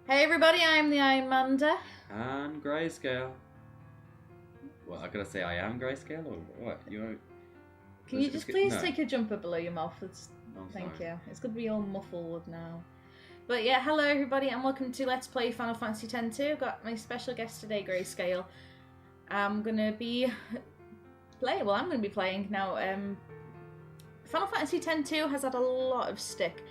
Hey everybody, I'm the Amanda. And GrayScale. Well, I gotta say I am GrayScale or what? Can you just please no. take your jumper below your mouth? Thank sorry. you. It's gonna be all muffled now. But yeah, hello everybody and welcome to Let's Play Final Fantasy X-2. I've got my special guest today, GrayScale. I'm gonna be playing now. Final Fantasy X-2 has had a lot of stick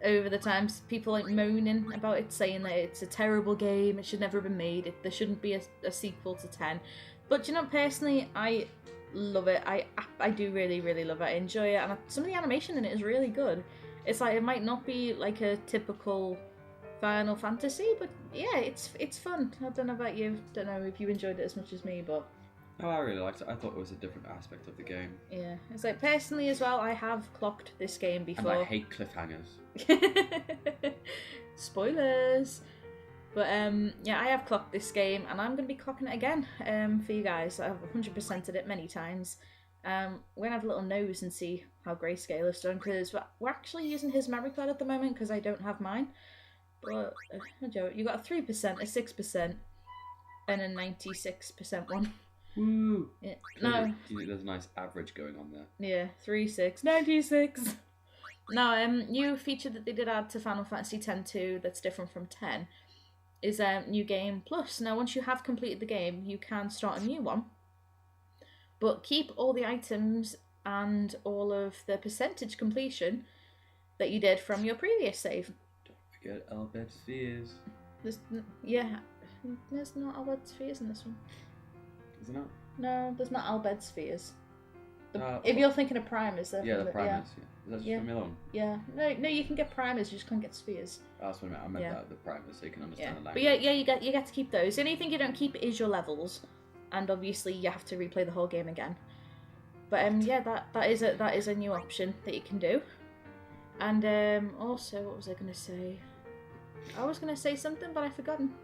over the times. People like moaning about it, saying that it's a terrible game, it should never have been made, there shouldn't be a sequel to 10. But you know, personally, I love it. I do really love it. I enjoy it, and some of the animation in it is really good. It's like, it might not be like a typical Final Fantasy, but yeah, it's fun. I don't know about you. Don't know if you enjoyed it as much as me, but Oh, I really liked it. I thought it was a different aspect of the game. yeah, it's like, personally as well, I have clocked this game before. And I hate cliffhangers. Spoilers. But yeah, I have clocked this game, and I'm going to be clocking it again for you guys. I've 100%ed it many times. We're going to have a little nose and see how GrayScale is done, because we're actually using his memory card at the moment, because I don't have mine. But, Joe, you got a 3%, a 6%, and a 96% one. Woo! Yeah. So No. do you think there's a nice average going on there? Yeah, 3, 6, 96. Now, new feature that they did add to Final Fantasy X-2 that's different from 10 is New Game Plus. Now, once you have completed the game, you can start a new one, but keep all the items and all of the percentage completion that you did from your previous save. Don't forget Albert Spheres. There's not Albed Spheres in this one. Is it not? No, there's not Albed Spheres. If you're thinking of primers, they're yeah, the primers. Yeah. Is that just from Milan? Yeah. No, you can get primers, you just can't get spheres. Oh, that's what I meant. I meant that, the primers, so you can understand the language. But yeah, you get to keep those. The only thing you don't keep is your levels, and obviously you have to replay the whole game again. But yeah, that is a new option that you can do. And also, what was I gonna say? I was gonna say something, but I've forgotten.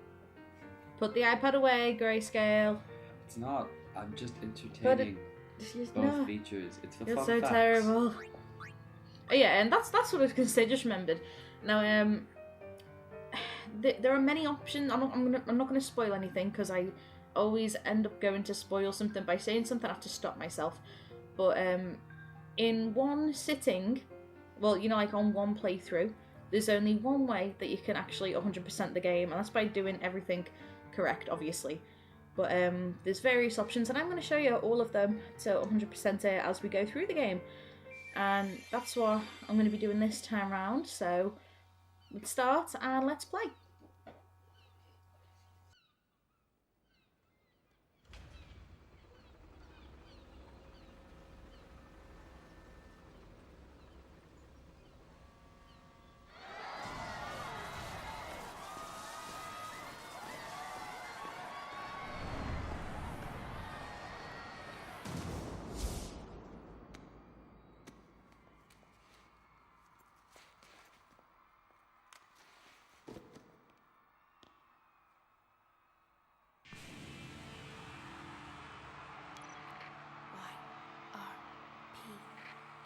Put the iPad away, GrayScale. It's not. I'm just entertaining. Both features. It's for fun You're so facts. terrible. Oh, yeah, and that's what I was gonna say. Just remembered. Now, there are many options. I'm not gonna spoil anything, because I always end up going to spoil something by saying something. I have to stop myself. But in one sitting, well, you know, like on one playthrough, there's only one way that you can actually 100% the game, and that's by doing everything correct, obviously. But there's various options, and I'm going to show you all of them to 100% it as we go through the game. And that's what I'm going to be doing this time around. So let's start and let's play.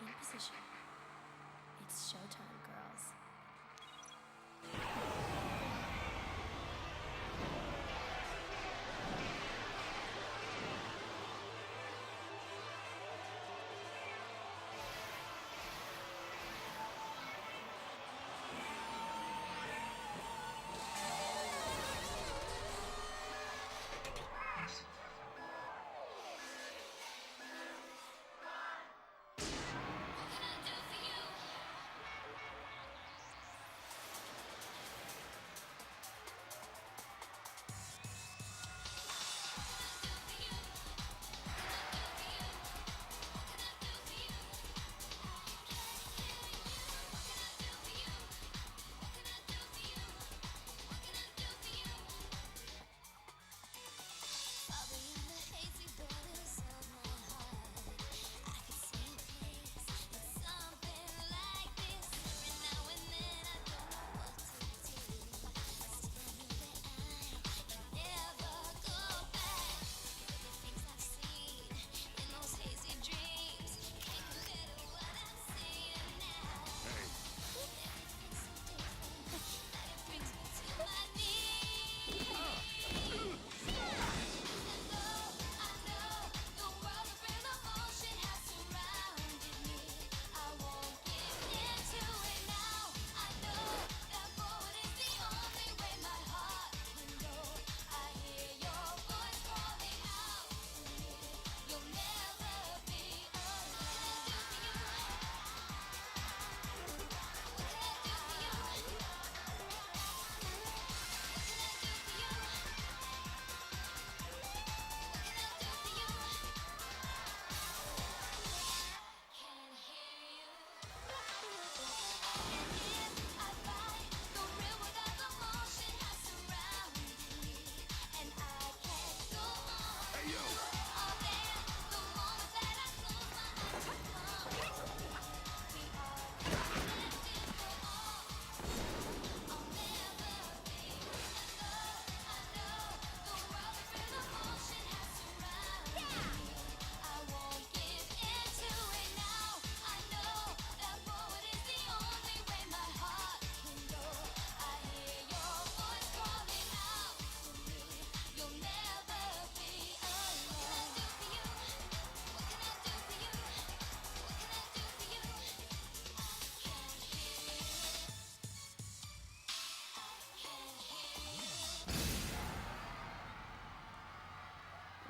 In position. It's showtime, girls.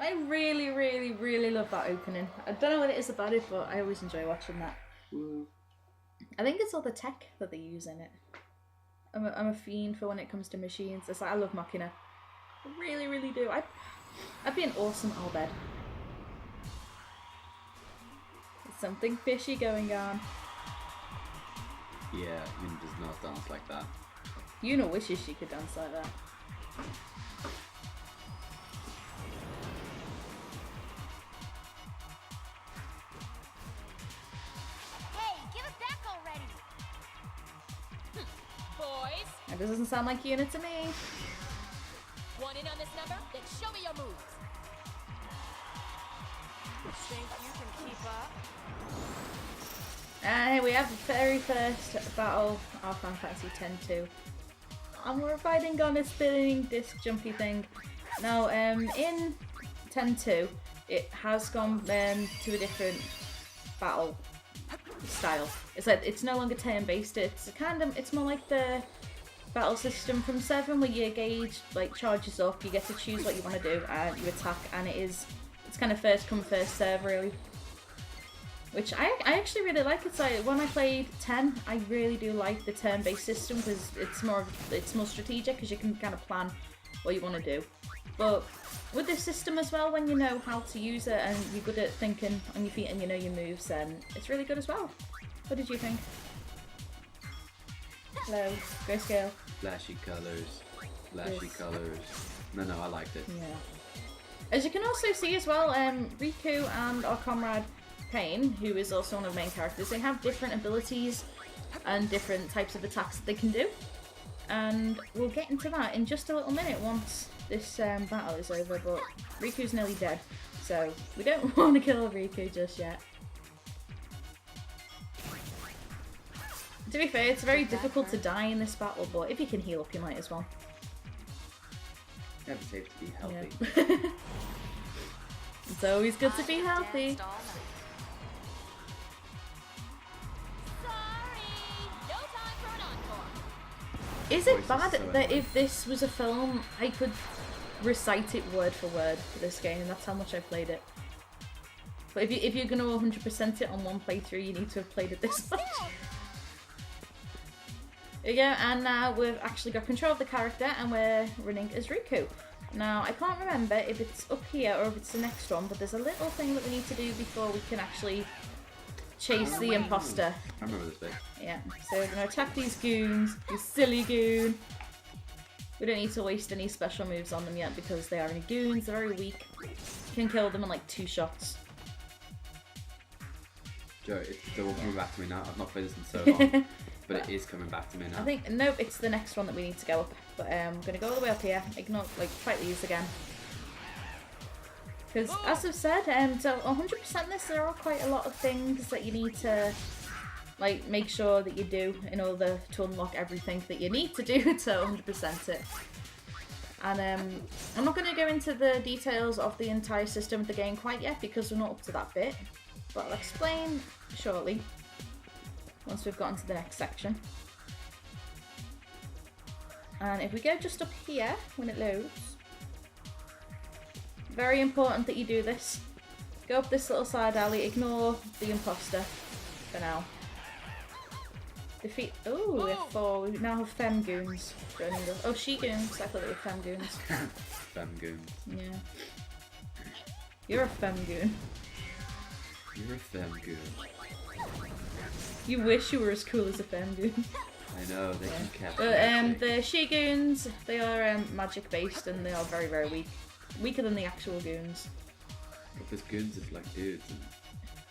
I really, really, really love that opening. I don't know what it is about it, but I always enjoy watching that. I think it's all the tech that they use in it. I'm a fiend for when it comes to machines. It's like, I love Machina. I really, really do. I'd be an awesome Albed. There's something fishy going on. Yeah, Yuna does not dance like that. Yuna wishes she could dance like that. Hey, give it back already! Boys, That doesn't sound like Yuna to me. want in on this number? Then show me your moves. Think you can keep up? And here we have the very first battle of Final Fantasy X-2. And we're fighting on a spinning disc jumpy thing. Now, in X-2, it has gone to a different battle style. It's like it's no longer turn-based. It's more like the battle system from 7, where your gauge like charges up. You get to choose what you want to do, and you attack. And it's kind of first come first serve really. Which I actually really like. It's like when I played 10, I really do like the turn-based system because it's more strategic because you can kind of plan what you want to do. But with this system as well, when you know how to use it and you're good at thinking on your feet and you know your moves, then it's really good as well. What did you think? Hello, GrayScale. Flashy colours. Flashy colours. No, I liked it. Yeah. As you can also see as well, Riku and our comrade Pain, who is also one of the main characters, they have different abilities and different types of attacks that they can do. And we'll get into that in just a little minute once this battle is over, but Riku's nearly dead, so we don't want to kill Riku just yet. To be fair, it's very difficult to die in this battle, but if you can heal up, you might as well. Never safe to be healthy. Yeah. It's always good to be healthy. Is it bad that if this was a film, I could recite it word for word for this game, and that's how much I played it? But if you're going to 100% it on one playthrough, you need to have played it this much. There you go, and now we've actually got control of the character, and we're running as Riku. Now, I can't remember if it's up here or if it's the next one, but there's a little thing that we need to do before we can actually chase the imposter. I remember this bit. Yeah, so we're going to attack these goons, this silly goon. We don't need to waste any special moves on them yet because they are only goons, they're very weak. You can kill them in like 2 shots. Joe, it's all coming back to me now. I've not played this in so long, but it is coming back to me now. I think, nope, it's the next one that we need to go up. But I'm going to go all the way up here, ignore, like, fight these again. Because, as I've said, so 100% this, there are quite a lot of things that you need to, like, make sure that you do in order to unlock everything that you need to do to 100% it. And I'm not going to go into the details of the entire system of the game quite yet because we're not up to that bit. But I'll explain shortly once we've gotten to the next section. And if we go just up here when it loads, very important that you do this. Go up this little side alley, ignore the imposter for now. Defeat. Oh, we have 4. We now have femme goons. Oh, she goons. I thought they were femme goons. Femme goons. Yeah. You're a femme goon. You're a femme goon. You wish you were as cool as a femme goon. I know, they can catch But the she-goons, they are magic based and they are very, very weak. Weaker than the actual goons. Because goons are like dudes and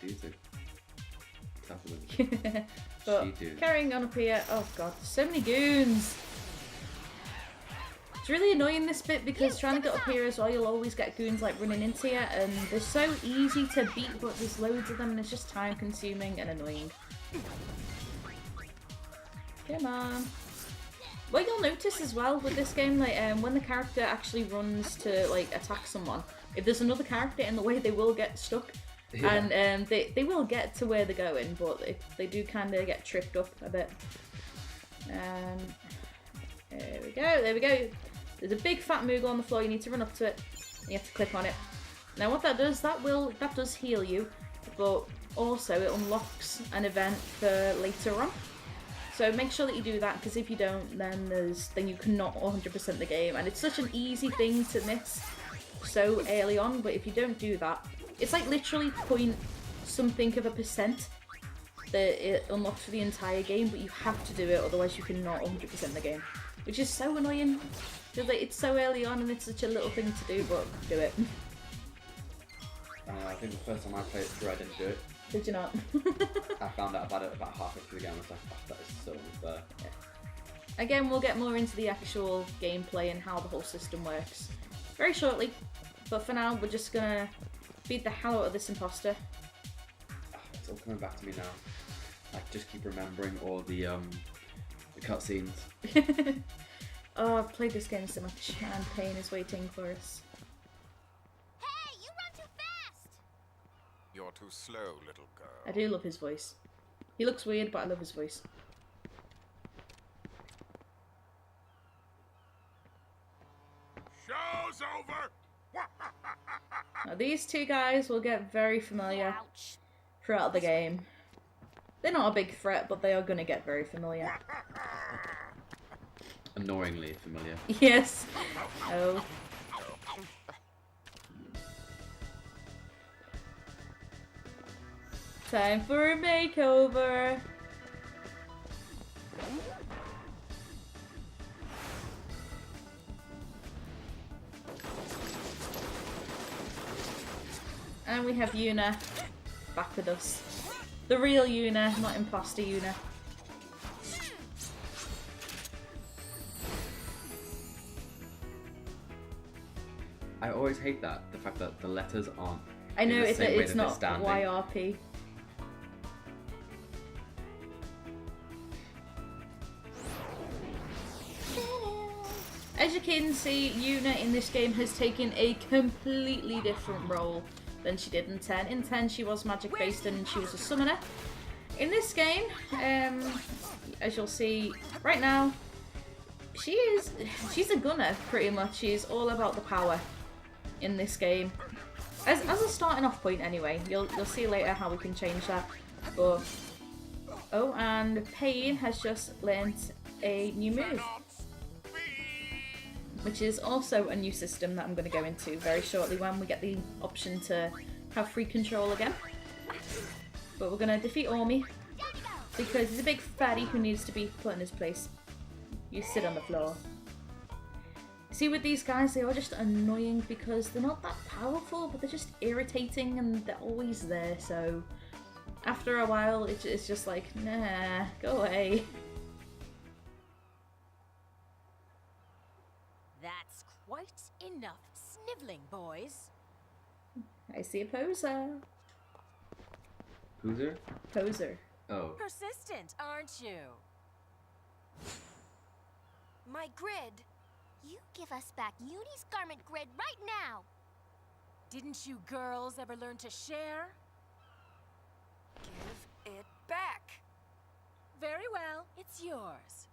dudes are tougher than But she-dudes. carrying on up here, oh god, so many goons! It's really annoying this bit because trying to get up here as well, you'll always get goons like running into you and they're so easy to beat but there's loads of them and it's just time consuming and annoying. Come on. What you'll notice as well with this game, like when the character actually runs to like attack someone, if there's another character in the way, they will get stuck. Yeah. And they will get to where they're going, but they do kind of get tripped up a bit. There we go. There's a big fat Moogle on the floor. You need to run up to it. You have to click on it. Now what that does, that does heal you, but also it unlocks an event for later on. So make sure that you do that, because if you don't, then you cannot 100% the game, and it's such an easy thing to miss so early on. But if you don't do that, it's like literally point something of a percent that it unlocks for the entire game, but you have to do it, otherwise you cannot 100% the game, which is so annoying. Because like, it's so early on and it's such a little thing to do, but do it. I think the first time I played it through, I didn't do it. Did you not? I found out about it about halfway through the game. I was like, oh, that is so unfair. Yeah. Again, we'll get more into the actual gameplay and how the whole system works very shortly. But for now, we're just gonna beat the hell out of this imposter. Oh, it's all coming back to me now. I just keep remembering all the cutscenes. Oh, I've played this game so much, and pain is waiting for us. Hey, you run too fast! You're too slow, little girl. I do love his voice. He looks weird, but I love his voice. Show's over! Now, these two guys will get very familiar Ouch. throughout the game. They're not a big threat, but they are going to get very familiar. Annoyingly familiar. Yes. Oh. Time for a makeover. And we have Yuna back with us. The real Yuna, not imposter Yuna. I always hate that, the fact that the letters aren't. I know in the it's, same way it's that they're not standing. YRP. As you can see, Yuna in this game has taken a completely different role than she did in 10. In 10 she was magic based and she was a summoner. In this game, as you'll see right now, she's a gunner pretty much. She's all about the power in this game. As a starting off point anyway. You'll see later how we can change that. But oh, and Pain has just learnt a new move, which is also a new system that I'm going to go into very shortly when we get the option to have free control again. But we're going to defeat Ormi because he's a big fatty who needs to be put in his place. You sit on the floor. See, with these guys, they are just annoying because they're not that powerful, but they're just irritating and they're always there, so after a while it's just like, nah, go away. That's quite enough sniveling, boys. I see a poser. Who's Poser. Oh. Persistent, aren't you? My grid. You give us back Uni's garment grid right now. Didn't you girls ever learn to share? Give it back. Very well, it's yours.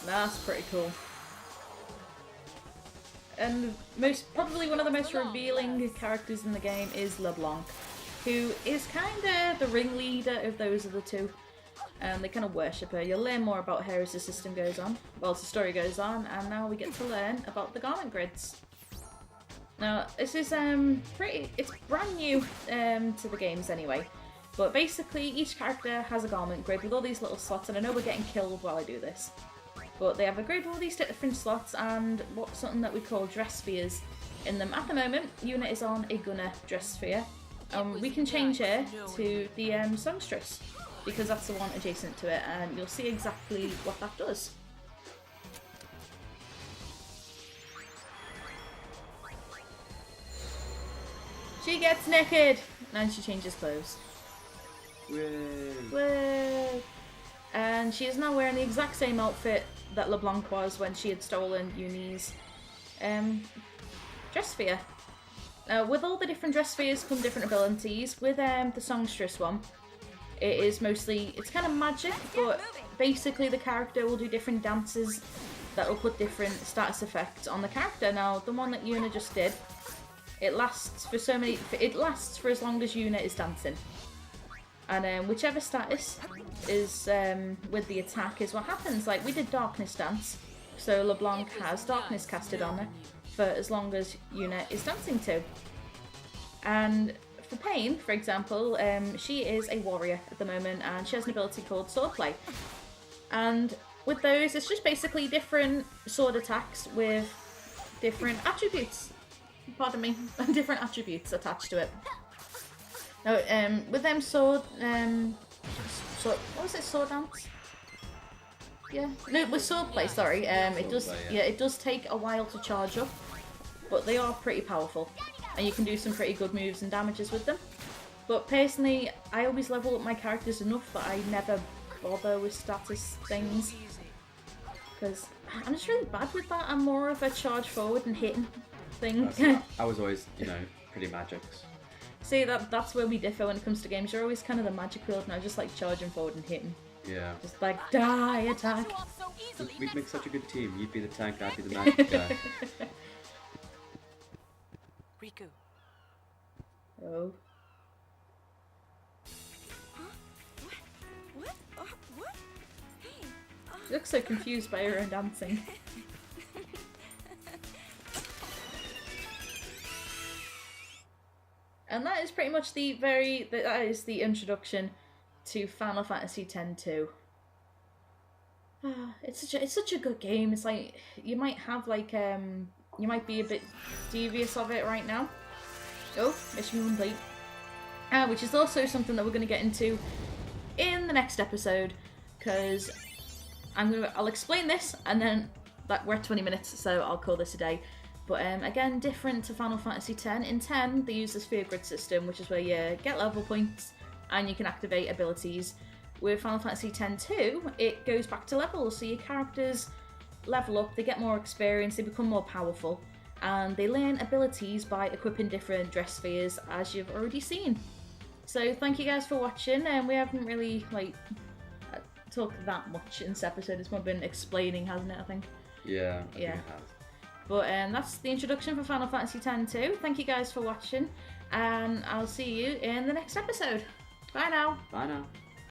That's pretty cool. And probably one of the most revealing characters in the game is LeBlanc, who is kind of the ringleader of those other two. They kind of worship her. You'll learn more about her as the system goes on, well, as the story goes on, and now we get to learn about the garment grids. Now, this is it's brand new to the games anyway, but basically each character has a garment grid with all these little slots, and I know we're getting killed while I do this. But they have a grid with all these different slots and something that we call dress spheres in them. At the moment, Yuna is on a gunner dress sphere. We can change her to the songstress, because that's the one adjacent to it, and you'll see exactly what that does. She gets naked! And she changes clothes. Whoa. And she is now wearing the exact same outfit that LeBlanc was when she had stolen Uni's dress sphere. With all the different dress spheres come different abilities. With the songstress one, it is mostly, it's kind of magic, but basically the character will do different dances that will put different status effects on the character. Now, the one that Yuna just did, it lasts for as long as Yuna is dancing. And whichever status is with the attack is what happens. Like, we did Darkness Dance, so LeBlanc has Darkness casted on her for as long as Yuna is dancing to. And for Pain, for example, she is a warrior at the moment, and she has an ability called Swordplay. And with those, it's just basically different sword attacks with different attributes. Pardon me, different attributes attached to it. Now, with them what was it? Sword dance? Yeah. No, with swordplay. Sorry. It does. Yeah, it does take a while to charge up, but they are pretty powerful, and you can do some pretty good moves and damages with them. But personally, I always level up my characters enough that I never bother with status things, because I'm just really bad with that. I'm more of a charge forward and hitting thing. I was always, pretty magics. See, that's where we differ when it comes to games. You're always kind of the magic wield, and I just like charging forward and hitting. Yeah. Just like, die, attack. We'd make such a good team. You'd be the tank, I'd be the magic guy. Riku. Oh. What? Hey. She looks so confused by her own dancing. And that is pretty much that is the introduction to Final Fantasy X-2. It's such a good game. It's like, you might have you might be a bit devious of it right now. Oh, mission complete. Which is also something that we're going to get into in the next episode, because I'll explain this, and then we're at 20 minutes, so I'll call this a day. But again, different to Final Fantasy X. In 10, they use the sphere grid system, which is where you get level points and you can activate abilities. With Final Fantasy X-2, it goes back to levels, so your characters level up, they get more experience, they become more powerful, and they learn abilities by equipping different dress spheres, as you've already seen. So thank you guys for watching, and we haven't really talked that much in this episode. It's more been explaining, hasn't it, I think? Yeah, I think it has. But that's the introduction for Final Fantasy X-2. Thank you guys for watching, and I'll see you in the next episode. Bye now. Bye now.